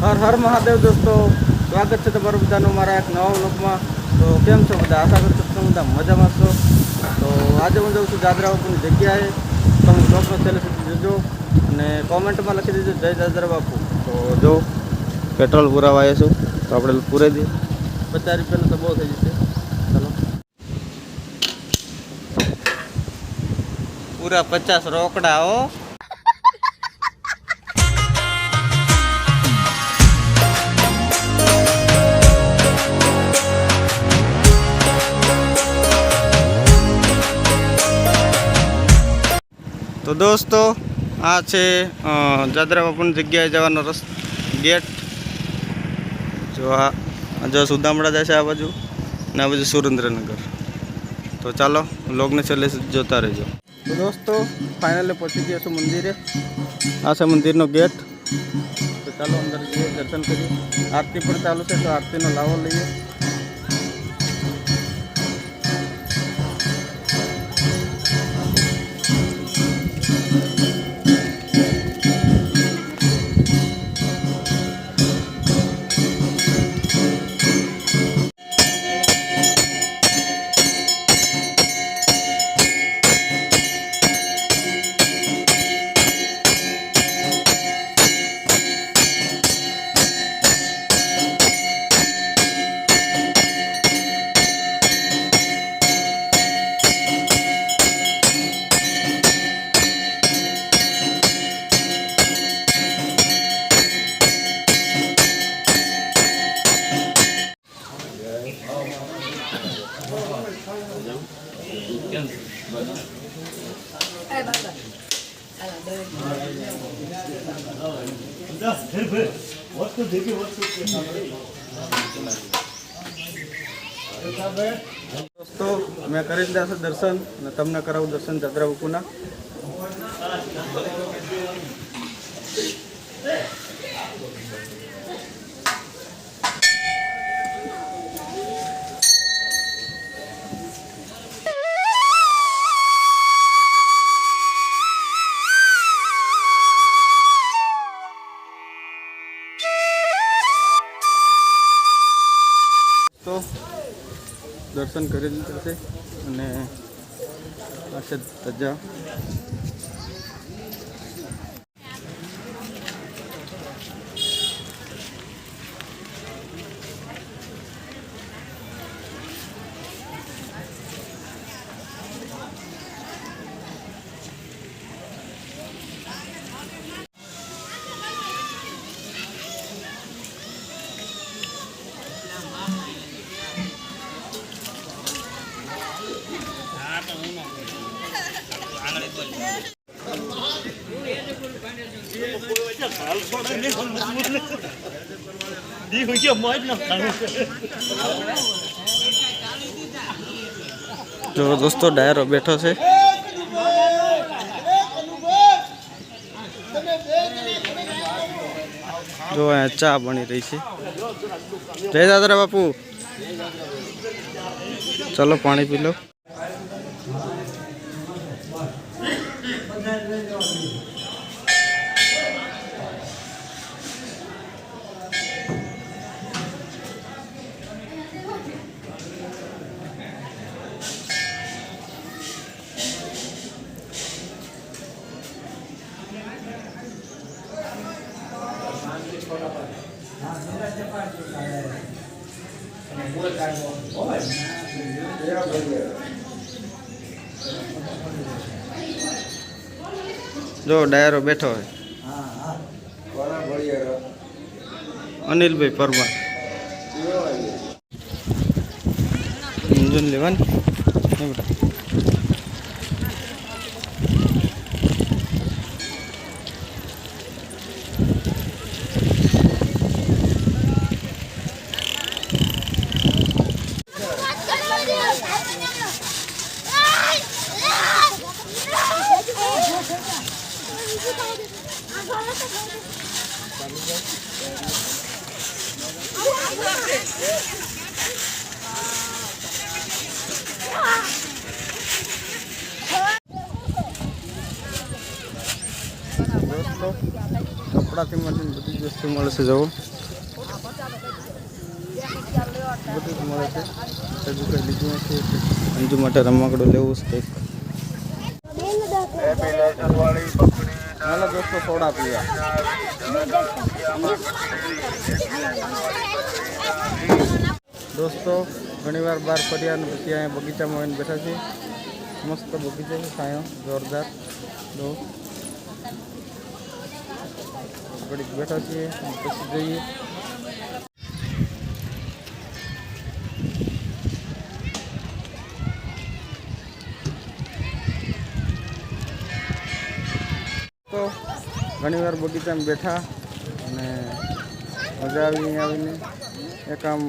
હર હર મહાદેવ દોસ્તો, સ્વાગત છે તમારું બધાનું મારા એક નવા વ્લોગમાં। તો કેમ છો બધા? આશા કરું છું તમે બધા મજામાં છો। તો આજે હું જાઉં છું દાદરા બાપુની જગ્યાએ। તમે વ્લોગનો છેલ્લે સુધી જોજો અને કોમેન્ટમાં લખી દેજો જય દાદરા બાપુ। તો જો પેટ્રોલ પુરાવા આવ્યા છું, તો આપણે પૂરાઈ દઈએ। 50 રૂપિયાનું તો બહુ થઈ જશે। ચાલો, પૂરા 50 રોકડા હો। તો દોસ્તો, આ છે દાદરા બાપુની જગ્યાએ જવાનો ગેટ। જો જો સુદામડા જાય છે આ બાજુ, ને આ બાજુ સુરેન્દ્રનગર। તો ચાલો વ્લોગને છેલ્લે જોતા રહેજો। તો દોસ્તો, ફાઇનલી પહોંચી ગયા છું મંદિરે। આ છે મંદિરનો ગેટ। તો ચાલો અંદર જઈએ, દર્શન કરીએ। આરતી પણ ચાલુ છે, તો આરતીનો લાવો લઈએ। दोस्तों, मैं कर लिया છે દર્શન, અને તમને કરાવું દર્શન દાદરા બાપુના। તો દર્શન કરી લીધા છે, અને આ છે ધજા। जो दोस्तों डायरो बैठो से, जो चा बनी रही है। जय दादरा बापू, चलो पानी पी लो। जो डायरो बैठो है अनिल भाई परमार लेवन बेटा। दोस्तों, कपड़ा थी बड़ी वस्तु મળે છે। જુઓ બધું જ મળે છે. હજુ કંઈ લીધું નથી. અંજુ માટે રમકડું લેવું છે કંઈક. હાલો દોસ્તો સોડા પીવા. દોસ્તો ઘણીવાર બહાર ફર્યા અને પછી અહીંયા બગીચામાં આવીને બેઠા છીએ. મસ્ત બગીચો છે, છાંયો જોરદાર. તો ઘડીક બેઠા છીએ પછી જઈએ. તો ઘણીવાર બગીચામાં બેઠા અને મજા આવી અહીં આવીને. એક આમ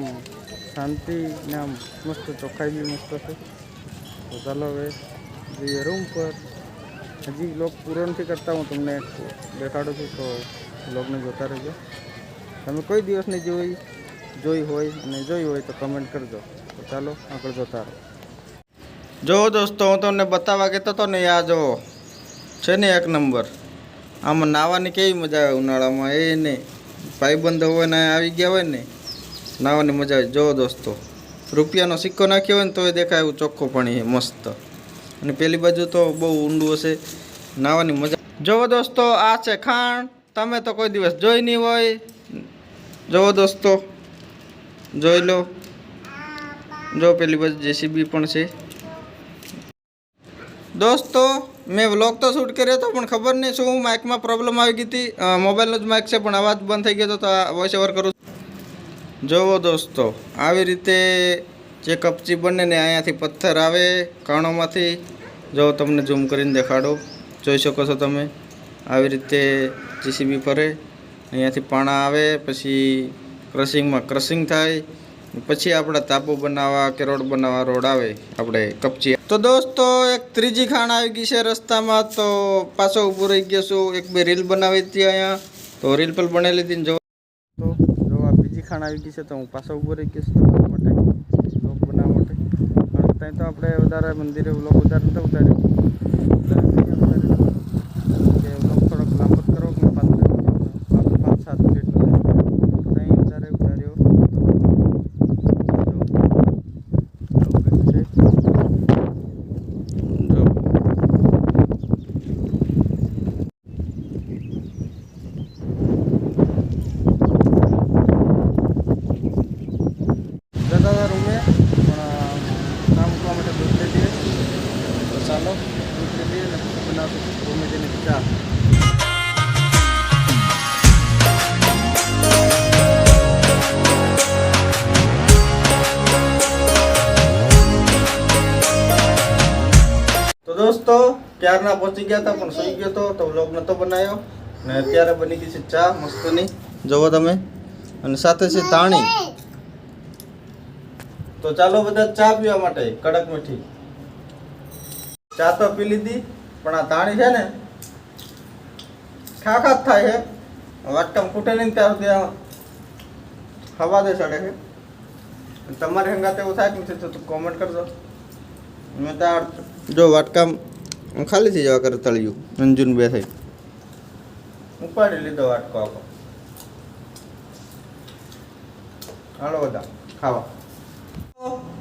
શાંતિ ને આમ મસ્ત ચોખ્ખાઈ બી મસ્ત છે. તો ચાલો હવે જઈએ રૂમ પર. હજી લોક પૂરો નથી કરતા, હું તમને દેખાડું છું, તો લોગને જોતા રહેજો. તમે કોઈ દિવસની જોઈ હોય અને જોઈ હોય તો કમેન્ટ કરજો. તો ચાલો આગળ જોતા રહો. જો દોસ્તો હું તમને બતાવવા કહેતો હતો ને, આ જો છે ને એક નંબર. આમાં નાહવાની કેવી મજા આવે ઉનાળામાં. એ નહીં ભાઈબંધો હોય ને આવી ગયા હોય ને, નાહવાની મજા આવે. જો દોસ્તો રૂપિયાનો સિક્કો નાખ્યો હોય ને તો એ દેખાય એવું ચોખ્ખું પાણી છે મસ્ત. અને પેલી બાજુ તો બહુ ઊંડું હશે, નાહવાની મજા. જો દોસ્તો આ છે ખાણ. તમે તો કોઈ દિવસ જોઈ નહીં હોય. જો દોસ્તો જોઈ લો. જો પેલી બાજુ જેસીબી પણ છે. દોસ્તો મેં વ્લોગ તો શૂટ કર્યો હતો, પણ ખબર નહીં શું માઇકમાં પ્રોબ્લેમ આવી ગઈ હતી. મોબાઈલનો જ માઇક છે પણ અવાજ બંધ થઈ ગયો હતો, તો આ વોઇસ ઓવર કરું. જોવો દોસ્તો આવી રીતે જે કપચી બને ને, અહીંયાથી પથ્થર આવે કાણોમાંથી. જો તમને ઝૂમ કરીને દેખાડો, જોઈ શકો છો તમે. આવી રીતે જેસીબી ફરે, અહીંયાથી પાણા આવે, પછી ક્રશિંગ થાય, પછી આપણે તાપુ બનાવવા કે રોડ બનાવવા રોડ આવે આપણે કપચી. તો દોસ્તો એક ત્રીજી ખાણ આવી ગઈ છે રસ્તામાં, તો પાછો ઊભો રહી ગયો છું. એક બે રીલ બનાવી હતી અહીંયા, તો રીલ પણ બનાવી લીધી ને. જો આ બીજી ખાણ આવી ગઈ છે, તો હું પાછો ઊભો રહી ગયો છું તમારા માટે વ્લોગ બનાવવા માટે. કારણ કે ત્યાં તો આપણે વધારે મંદિરે વ્લોગ વધારે નથી ઉતાર્યો. વ્લોગ થોડોક લાંબો કરો, 5-7 મિનિટ ત્યાં વધારે ઉતાર્યો. રૂમે પણ કામ કરવા માટે દૂધ લઈ લઈએ. તો ચાલો દૂધ લઈ લઈએ અને પછી બનાવશું રૂમે જઈને ચા. તો દોસ્તો ક્યારના પહોંચી ગયા હતા, પણ સુઈ ગયો હતો તો વ્લોગ નહોતો બનાવ્યો. ને અત્યારે બની ગઈ છે ચા મસ્તની, જોવો તમે. અને સાથે છે તાણી. તો ચાલો બધા ચા પીવા માટે કડક મીઠી. ચા તો પી લીધી, પણ આ તાણી છે ને ખાખા જ થાય છે. વાટકામ ખૂટે નહીં ત્યાં સુધી હવા દે ચડે છે. તમારે હંગાતે એવું થાય કે નથી તો કોમેન્ટ કરજો. મેં ત્યાં જો વાટકામ ખાલી થઈ જવા કરે તળિયું. અંજુન બે થઈ ઉપાડી લીધો વાટકો આખો. હાલો બધા ખાવા.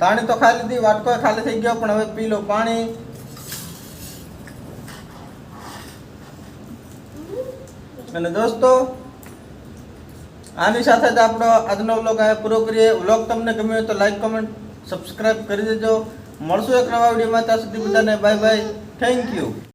તાણી તો ખાઈ લીધી, વાટકો ખાલી થઈ ગયો, પણ હવે પી લો પાણી. અને દોસ્તો આની સાથે જ આપણો આજનો વ્લોગ અહીંયા પૂરો કરીએ. વ્લોગ તમને ગમ્યો હોય તો લાઈક, કમેન્ટ, સબસ્ક્રાઈબ કરી દેજો. મળશું એક નવા વિડીયોમાં. ત્યાં સુધી બધાને બાય બાય. Thank you.